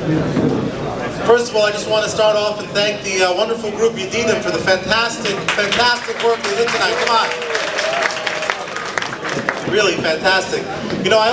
First of all, I just want to start off and thank the wonderful group Yedidim for the fantastic work they did tonight. Come on. Really fantastic. You know,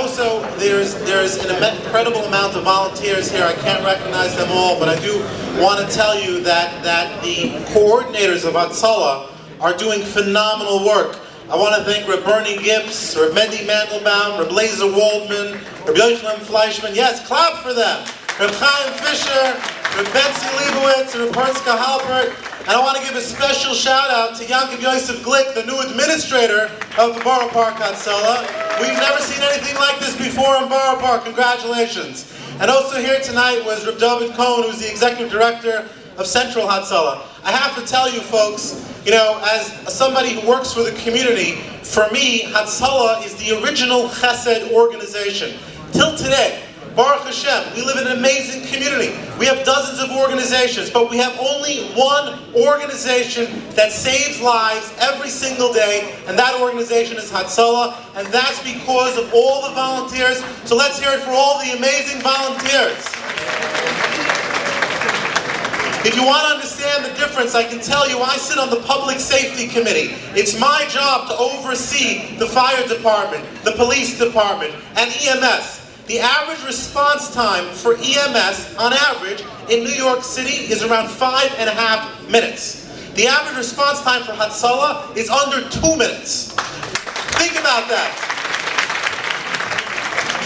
there's an incredible amount of volunteers here. I can't recognize them all, but I do want to tell you that the coordinators of Hatzolah are doing phenomenal work. I want to thank Reb Bernie Gibbs, Reb Mendy Mandelbaum, Reb Lazer Waldman, Reb Yochanan Fleischman. Yes, clap for them. Reb Chaim Fisher, Reb Betsy Leibowitz, Reb Hertzka Halpert. And I want to give a special shout out to Yankiv Yosef Glick, the new administrator of the Boro Park Hatzolah. We've never seen anything like this before in Boro Park. Congratulations. And also here tonight was Reb David Cohen, who's the executive director of Central Hatzolah. I have to tell you folks, you know, as somebody who works for the community, for me, Hatzolah is the original chesed organization. Till today, Baruch Hashem, we live in an amazing community. We have dozens of organizations, but we have only one organization that saves lives every single day, and that organization is Hatzolah, and that's because of all the volunteers. So let's hear it for all the amazing volunteers. If you want to understand the difference, I can tell you I sit on the Public Safety Committee. It's my job to oversee the fire department, the police department, and EMS. The average response time for EMS, on average, in New York City is around 5.5 minutes. The average response time for Hatzolah is under 2 minutes. Think about that.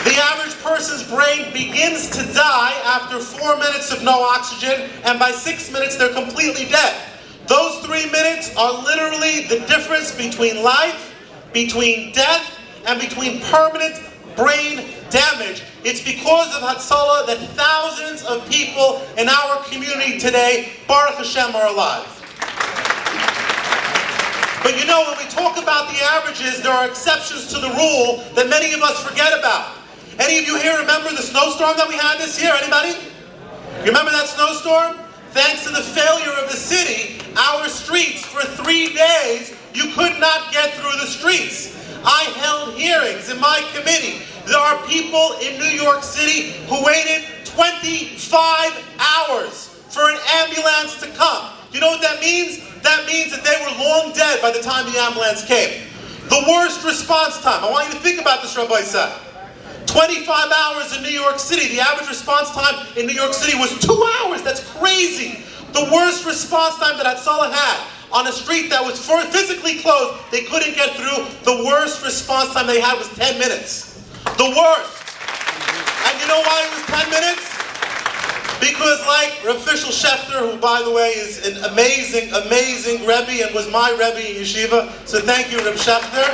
The average person's brain begins to die after 4 minutes of no oxygen, and by 6 minutes they're completely dead. Those 3 minutes are literally the difference between life, between death, and between permanent brain damage. It's because of Hatzolah that thousands of people in our community today, Baruch Hashem, are alive. But you know, when we talk about the averages, there are exceptions to the rule that many of us forget about. Any of you here remember the snowstorm that we had this year? Anybody? You remember that snowstorm? Thanks to the failure of the city, our streets, for 3 days, you could not get through the streets. I held hearings in my committee. There are people in New York City who waited 25 hours for an ambulance to come. You know what that means? That means that they were long dead by the time the ambulance came. The worst response time. I want you to think about this, Rabbi said. 25 hours in New York City. The average response time in New York City was 2 hours. That's crazy. The worst response time that Hatzolah had on a street that was physically closed, they couldn't get through. The worst response time they had was 10 minutes. The worst. And you know why it was 10 minutes? Because like Reb Fishel Schechter, who by the way is an amazing Rebbe and was my Rebbe in Yeshiva, so thank you Reb Schechter,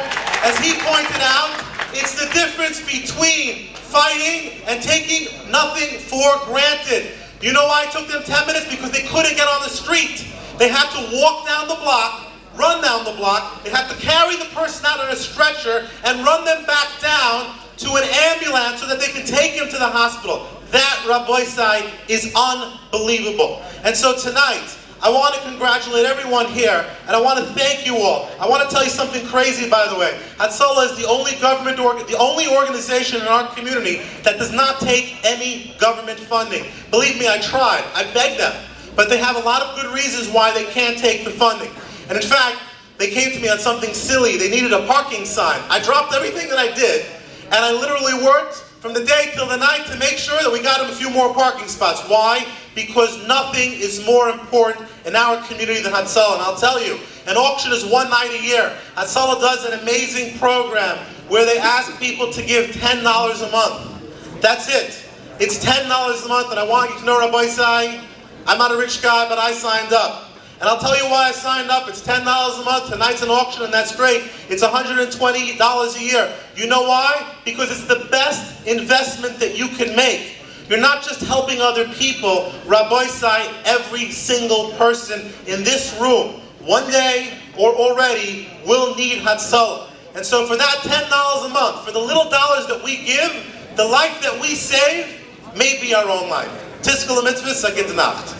as he pointed out, it's the difference between fighting and taking nothing for granted. You know why it took them 10 minutes? Because they couldn't get on the street. They had to walk down the block, run down the block, they had to carry the person out on a stretcher and run them back down to an ambulance so that they could take him to the hospital. That, Rabbi Sai, is unbelievable. And so tonight, I want to congratulate everyone here, and I want to thank you all. I want to tell you something crazy, by the way. Hatzolah is the only the only organization in our community that does not take any government funding. Believe me, I tried. I begged them. But they have a lot of good reasons why they can't take the funding. And in fact, they came to me on something silly. They needed a parking sign. I dropped everything that I did, and I literally worked from the day till the night to make sure that we got them a few more parking spots. Why? Because nothing is more important in our community than Hatzolah. And I'll tell you, an auction is one night a year. Hatzolah does an amazing program where they ask people to give $10 a month. That's it. It's $10 a month, and I want you to know, Rabbi Sai, I'm not a rich guy, but I signed up. And I'll tell you why I signed up. It's $10 a month. Tonight's an auction, and that's great. It's $120 a year. You know why? Because it's the best investment that you can make. You're not just helping other people. Rabbi Sai, every single person in this room, one day or already, will need Hatzolah. And so for that $10 a month, for the little dollars that we give, the life that we save may be our own life. Tiskel mitzvahs, a gute Nacht.